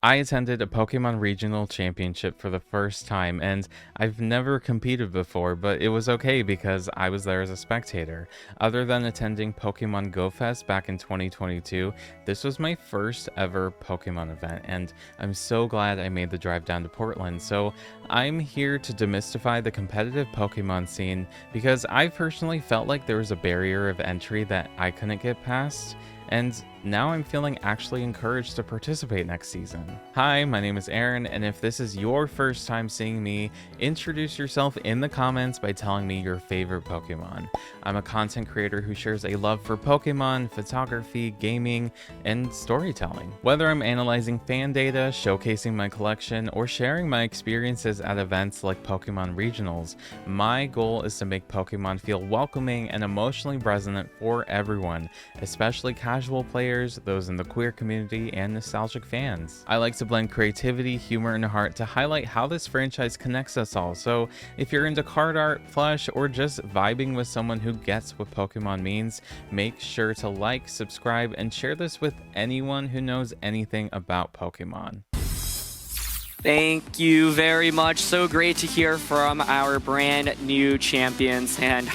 I attended a Pokemon Regional Championship for the first time, and I've never competed before, but it was okay because I was there as a spectator. Other than attending Pokemon Go Fest back in 2022, this was my first ever Pokemon event, and I'm so glad I made the drive down to Portland. So I'm here to demystify the competitive Pokemon scene because I personally felt like there was a barrier of entry that I couldn't get past. And now I'm feeling actually encouraged to participate next season. Hi, my name is Aaron, and if this is your first time seeing me, introduce yourself in the comments by telling me your favorite Pokemon. I'm a content creator who shares a love for Pokemon, photography, gaming, and storytelling. Whether I'm analyzing fan data, showcasing my collection, or sharing my experiences at events like Pokemon Regionals, my goal is to make Pokemon feel welcoming and emotionally resonant for everyone, especially casual players, those in the queer community, and nostalgic fans. I like to blend creativity, humor, and heart to highlight how this franchise connects us all. So if you're into card art, plush, or just vibing with someone who gets what Pokemon means, make sure to like, subscribe, and share this with anyone who knows anything about Pokemon. Thank you very much. So great to hear from our brand new champions, and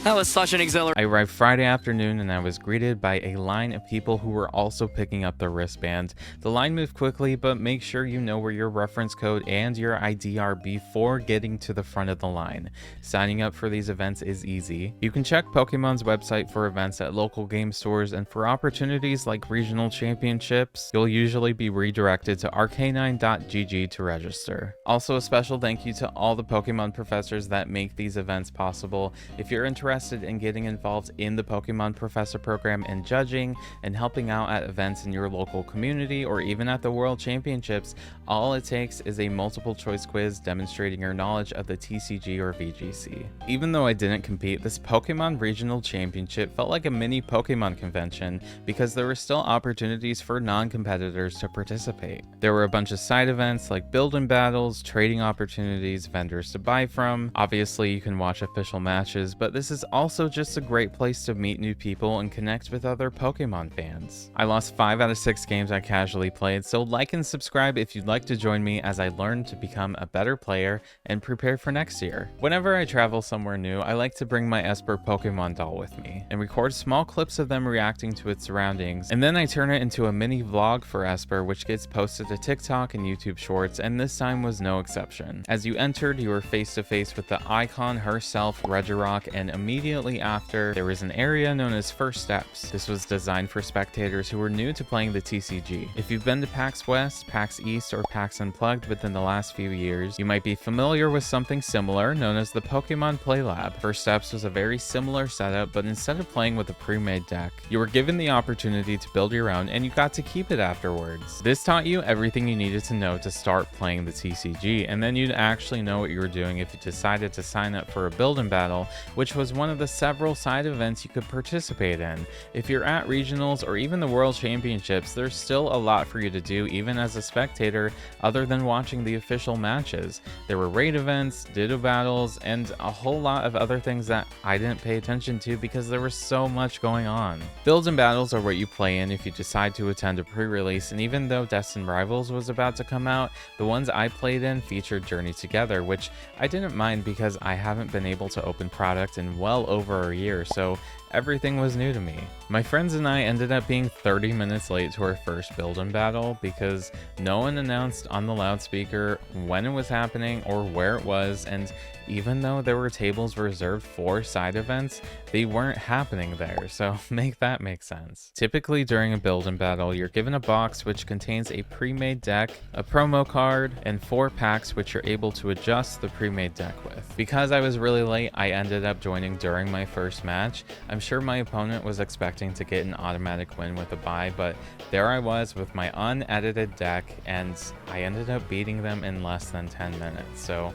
that was such an exhilarating. I arrived Friday afternoon and I was greeted by a line of people who were also picking up the wristband. The line moved quickly, but make sure you know where your reference code and your ID are before getting to the front of the line. Signing up for these events is easy. You can check Pokemon's website for events at local game stores, and for opportunities like regional championships, you'll usually be redirected to arcanine.gg to register. Also, a special thank you to all the Pokemon professors that make these events possible. If you're interested in getting involved in the Pokemon Professor program and judging and helping out at events in your local community or even at the World Championships, all it takes is a multiple choice quiz demonstrating your knowledge of the TCG or VGC. Even though I didn't compete, this Pokemon Regional Championship felt like a mini Pokemon convention because there were still opportunities for non-competitors to participate. There were a bunch of side events like build-in battles, trading opportunities, vendors to buy from. Obviously, you can watch official matches, but this is also just a great place to meet new people and connect with other Pokemon fans. I lost 5 out of 6 games I casually played, so like and subscribe if you'd like to join me as I learn to become a better player and prepare for next year. Whenever I travel somewhere new, I like to bring my Esper Pokemon doll with me and record small clips of them reacting to its surroundings, and then I turn it into a mini vlog for Esper, which gets posted to TikTok and YouTube Shorts, and this time was no exception. As you entered, you were face to face with the icon herself, Regirock, and immediately after, there was an area known as First Steps. This was designed for spectators who were new to playing the TCG. If you've been to PAX West, PAX East, or PAX Unplugged within the last few years, you might be familiar with something similar known as the Pokemon Play Lab. First Steps was a very similar setup, but instead of playing with a pre-made deck, you were given the opportunity to build your own and you got to keep it afterwards. This taught you everything you needed to know to start playing the TCG, and then you'd actually know what you were doing if you decided to sign up for a build-in battle, which was one of the several side events you could participate in. If you're at regionals or even the World Championships, there's still a lot for you to do even as a spectator other than watching the official matches. There were raid events, ditto battles, and a whole lot of other things that I didn't pay attention to because there was so much going on. Builds and battles are what you play in if you decide to attend a pre-release, and even though Destined Rivals was about to come out, the ones I played in featured Journey Together, which I didn't mind because I haven't been able to open product in well over a year, so everything was new to me. My friends and I ended up being 30 minutes late to our first build-in battle because no one announced on the loudspeaker when it was happening or where it was, and even though there were tables reserved for side events, they weren't happening there, so make that make sense. Typically during a build-in battle, you're given a box which contains a pre-made deck, a promo card, and 4 packs which you're able to adjust the pre-made deck with. Because I was really late, I ended up joining during my first match. I'm sure my opponent was expecting to get an automatic win with a bye, but there I was with my unedited deck, and I ended up beating them in less than 10 minutes. So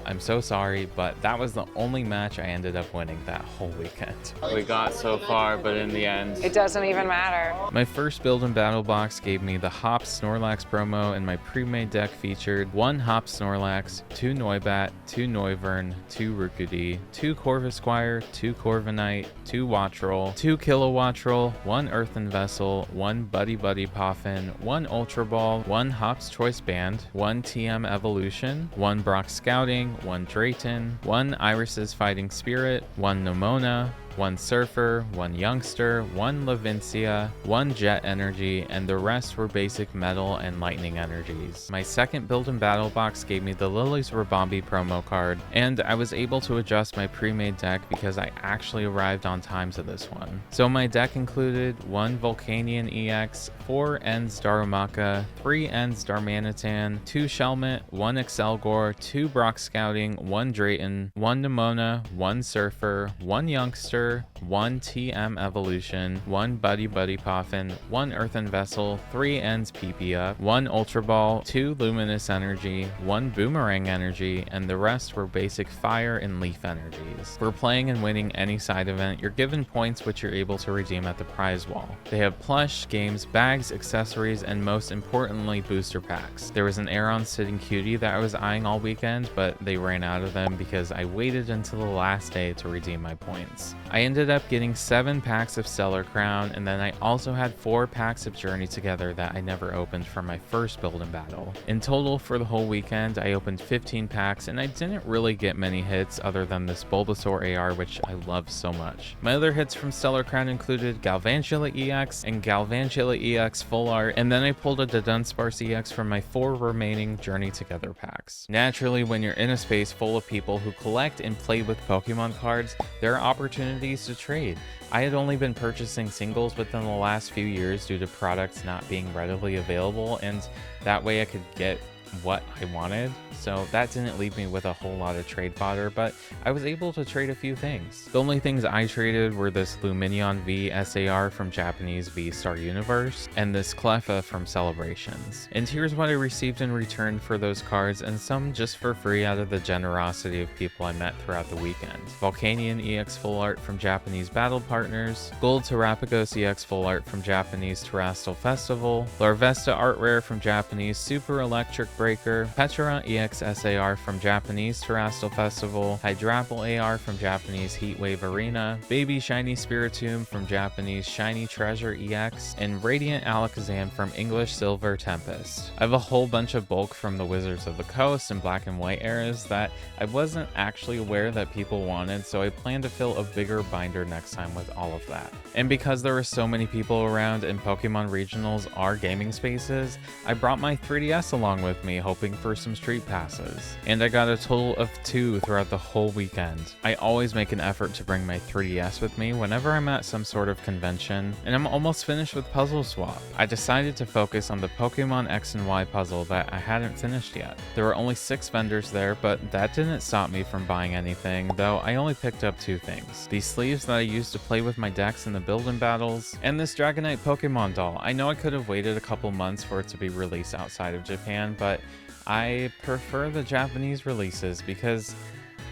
I'm so sorry, but that was the only match I ended up winning that whole weekend. We got so far, but in the end, it doesn't even matter. My first build and battle box gave me the Hop Snorlax promo, and my pre-made deck featured 1 Hop Snorlax, 2 Noibat, 2 Noivern, 2 Rookidee, 2 Corvisquire, 2 Corviknight, 2 Wattrel, 2 Kilowattrel, 1 Earthen Vessel, 1 Buddy Buddy Poffin, 1 Ultra Ball, 1 Hop's Choice Band, 1 TM Evolution, 1 Brock Scouting, 1 Drayton, 1 Iris's Fighting Spirit, 1 Nomona, 1 Surfer, 1 Youngster, 1 Levincia, 1 Jet Energy, and the rest were basic Metal and Lightning energies. My second build and battle box gave me the Lily's Rabombi promo card, and I was able to adjust my pre-made deck because I actually arrived on time to this one. So my deck included 1 Volcanion EX, 4 Ends Darumaka, 3 Ends Darmanitan, 2 Shelmet, 1 Excelgor, 2 Brock Scouting, 1 Drayton, 1 Nemona, 1 Surfer, 1 Youngster, 1 TM Evolution, 1 Buddy Buddy Poffin, 1 Earthen Vessel, 3 Ends Pipia, 1 Ultra Ball, 2 Luminous Energy, 1 Boomerang Energy, and the rest were basic Fire and Leaf energies. For playing and winning any side event, you're given points which you're able to redeem at the prize wall. They have plush, games, bags, accessories, and most importantly, booster packs. There was an Aeron Sitting Cutie that I was eyeing all weekend, but they ran out of them because I waited until the last day to redeem my points. I ended up getting 7 packs of Stellar Crown, and then I also had 4 packs of Journey Together that I never opened for my first build and battle. In total for the whole weekend, I opened 15 packs, and I didn't really get many hits other than this Bulbasaur AR, which I love so much. My other hits from Stellar Crown included Galvantula EX and Galvantula EX Full Art, and then I pulled a Dunsparce EX from my 4 remaining Journey Together packs. Naturally, when you're in a space full of people who collect and play with Pokemon cards, there are opportunities to trade. I had only been purchasing singles within the last few years due to products not being readily available, and that way I could get what I wanted, so that didn't leave me with a whole lot of trade fodder, but I was able to trade a few things. The only things I traded were this Luminion V SAR from Japanese V-Star Universe and this Cleffa from Celebrations. And here's what I received in return for those cards, and some just for free out of the generosity of people I met throughout the weekend. Volcanion EX Full Art from Japanese Battle Partners, Gold Terrapagos EX Full Art from Japanese Terastal Festival, Larvesta Art Rare from Japanese Super Electric Breaker, Petra EX SAR from Japanese Terastal Festival, Hydrapple AR from Japanese Heatwave Arena, Baby Shiny Spiritomb from Japanese Shiny Treasure EX, and Radiant Alakazam from English Silver Tempest. I have a whole bunch of bulk from the Wizards of the Coast and Black and White eras that I wasn't actually aware that people wanted, so I plan to fill a bigger binder next time with all of that. And because there were so many people around and Pokemon Regionals are gaming spaces, I brought my 3DS along with me, hoping for some Streetpasses. And I got a total of 2 throughout the whole weekend. I always make an effort to bring my 3DS with me whenever I'm at some sort of convention, and I'm almost finished with Puzzle Swap. I decided to focus on the Pokemon X and Y puzzle that I hadn't finished yet. There were only 6 vendors there, but that didn't stop me from buying anything, though I only picked up 2 things. These sleeves that I used to play with my decks in the build and battles, and this Dragonite Pokemon doll. I know I could have waited a couple months for it to be released outside of Japan, but I prefer the Japanese releases because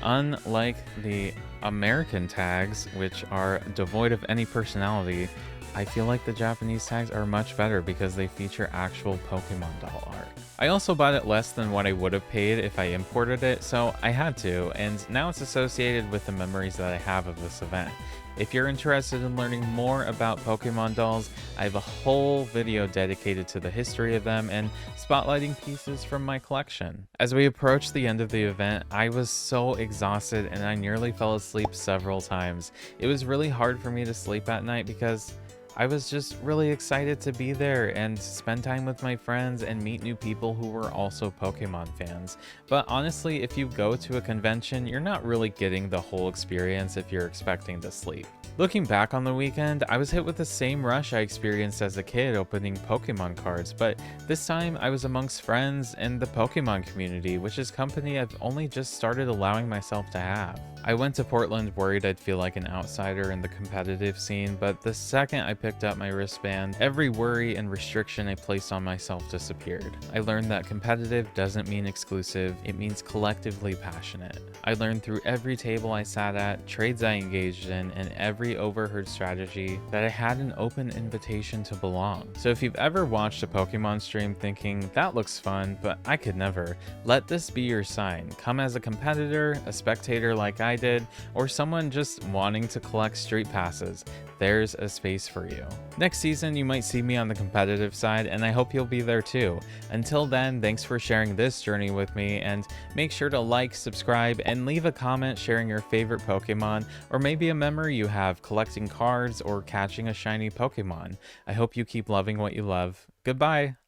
unlike the American tags, which are devoid of any personality, I feel like the Japanese tags are much better because they feature actual Pokemon doll art. I also bought it less than what I would have paid if I imported it, so I had to, and now it's associated with the memories that I have of this event. If you're interested in learning more about Pokemon dolls, I have a whole video dedicated to the history of them and spotlighting pieces from my collection. As we approached the end of the event, I was so exhausted and I nearly fell asleep several times. It was really hard for me to sleep at night because I was just really excited to be there and spend time with my friends and meet new people who were also Pokemon fans. But honestly, if you go to a convention, you're not really getting the whole experience if you're expecting to sleep. Looking back on the weekend, I was hit with the same rush I experienced as a kid opening Pokemon cards, but this time I was amongst friends in the Pokemon community, which is company I've only just started allowing myself to have. I went to Portland worried I'd feel like an outsider in the competitive scene, but the second I picked up my wristband, every worry and restriction I placed on myself disappeared. I learned that competitive doesn't mean exclusive, it means collectively passionate. I learned through every table I sat at, trades I engaged in, and every overheard strategy that I had an open invitation to belong. So if you've ever watched a Pokemon stream thinking, that looks fun, but I could never, let this be your sign. Come as a competitor, a spectator like I did, or someone just wanting to collect street passes. There's a space for you. Next season, you might see me on the competitive side, and I hope you'll be there too. Until then, thanks for sharing this journey with me, and make sure to like, subscribe, and leave a comment sharing your favorite Pokemon, or maybe a memory you have collecting cards or catching a shiny Pokemon. I hope you keep loving what you love. Goodbye!